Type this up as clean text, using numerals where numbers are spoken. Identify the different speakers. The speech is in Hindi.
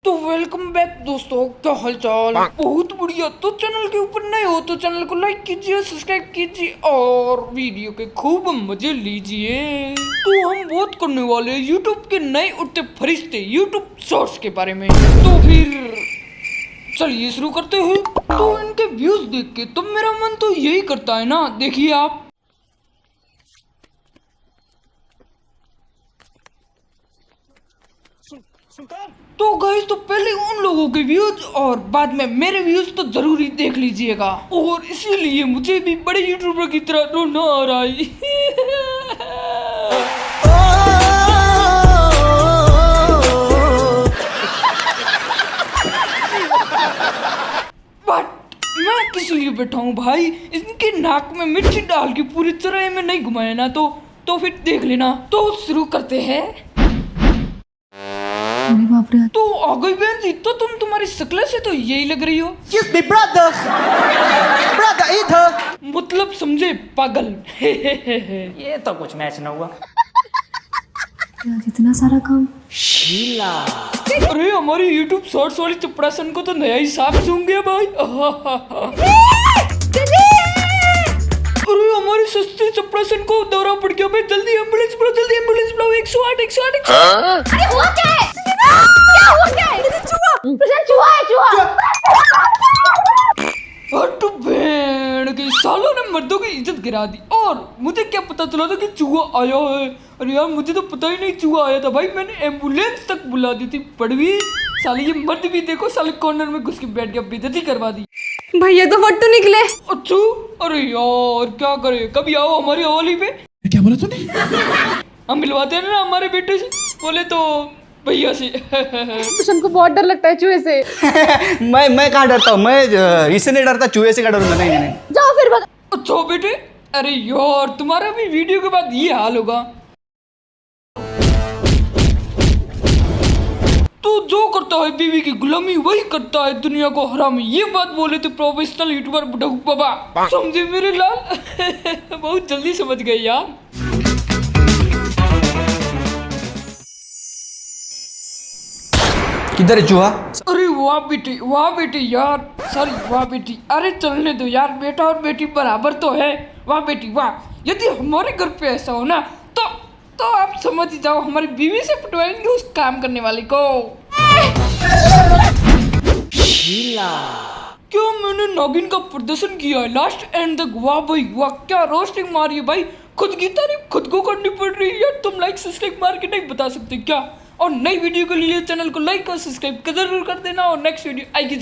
Speaker 1: तो वेलकम बैक दोस्तों, क्या हालचाल। बहुत बढ़िया। तो चैनल के ऊपर नए हो तो चैनल को लाइक कीजिए, सब्सक्राइब कीजिए और वीडियो के खूब मजे लीजिए। तो हम बात करने वाले हैं यूट्यूब के नए उठते फरिश्ते यूट्यूब शॉर्ट्स के बारे में। तो फिर चलिए शुरू करते हैं। तो इनके व्यूज देख के तो मेरा मन तो यही करता है ना। देखिए आप, तो गाइस तो पहले उन लोगों के व्यूज और बाद में मेरे व्यूज तो जरूर ही देख लीजिएगा। और इसीलिए मुझे भी बड़े यूट्यूबर की तरह रोना आ रहा है। बट मैं किस लिए बैठा हूँ भाई। इनके नाक में मिर्ची डाल के पूरी तरह में नहीं घुमाया ना तो फिर देख लेना। तो शुरू करते हैं।
Speaker 2: अरे बाप रे।
Speaker 1: तो आ गई बहन जी। तो तुम तुम्हारी शक्ल से तो यही लग रही हो।
Speaker 3: Excuse me, brother इधर।
Speaker 1: मतलब समझे पागल।
Speaker 4: ये तो कुछ मैच न हुआ।
Speaker 2: यार इतना सारा काम।
Speaker 1: अरे हमारी YouTube शॉर्ट्स वाली चपड़ासन को तो नया ही साफ सूंघ गया भाई। अरे हमारी सस्ती चपड़ासन को दौरा पड़ गया भाई। जल्दी एम्बुलेंस बुलाओ, जल्दी एम्बुलेंस बुलाओ। 108 108
Speaker 5: अरे हुआ क्या है? क्या हुआ क्या है? चूहा है, चूहा।
Speaker 1: हट भेड़ की, सालों ने मर्दों की इज्जत गिरा दी। और मुझे क्या पता चला था कि चूहा आया है। अरे यार मुझे तो पता ही नहीं चूहा आया था भाई। मैंने एम्बुलेंस तक बुला दी थी। पड़वी साले ये मर्द भी देखो, साले कॉर्नर में घुस के बैठ गया, बेइज्जती करवा दी।
Speaker 2: भैया तो फट्टू निकले।
Speaker 1: अच्छा, अरे यार क्या करे। कभी आओ हमारी हवेली पे।
Speaker 3: क्या बोला तूने?
Speaker 1: हम मिलवाते हैं ना हमारे बेटे से। बोले तो भैया से।
Speaker 2: कुशन को बहुत डर लगता है चूहे से।
Speaker 3: मैं कहाँ डरता हूँ। मैं इससे नहीं डरता, चूहे से का डरूंगा। नहीं
Speaker 5: जाओ फिर बता।
Speaker 1: अच्छा बेटे, अरे यार तुम्हारा भी वीडियो के बाद ये हाल होगा। तो जो करता है बीवी की गुलामी वही करता है दुनिया को हरामी। ये बात बोले तो प्रोफेशनल यूट्यूबर बुढ़ऊ बाबा। समझे मेरे लाल। बहुत जल्दी समझ गए यार।
Speaker 3: किधर है चूहा?
Speaker 1: अरे वाह बेटी यार। सॉरी वाह बेटी। अरे चलने दो यार, बेटा और बेटी बराबर तो है। वाह बेटी वाह। यदि हमारे घर पे ऐसा हो ना तो आप समझ ही जाओ हमारी बीवी से पटवाएंगे उस काम करने वाले को। क्यों मैंने नागिन का प्रदर्शन किया है लास्ट एंड तक। वाह भाई वाह, क्या रोस्टिंग मारी है भाई। खुद की तारीफ खुद को करनी पड़ रही है यार। तुम लाइक सब्सक्राइब मार के नहीं बता सकते क्या। और नई वीडियो के लिए चैनल को लाइक और सब्सक्राइब जरूर कर देना। और नेक्स्ट वीडियो आएगी।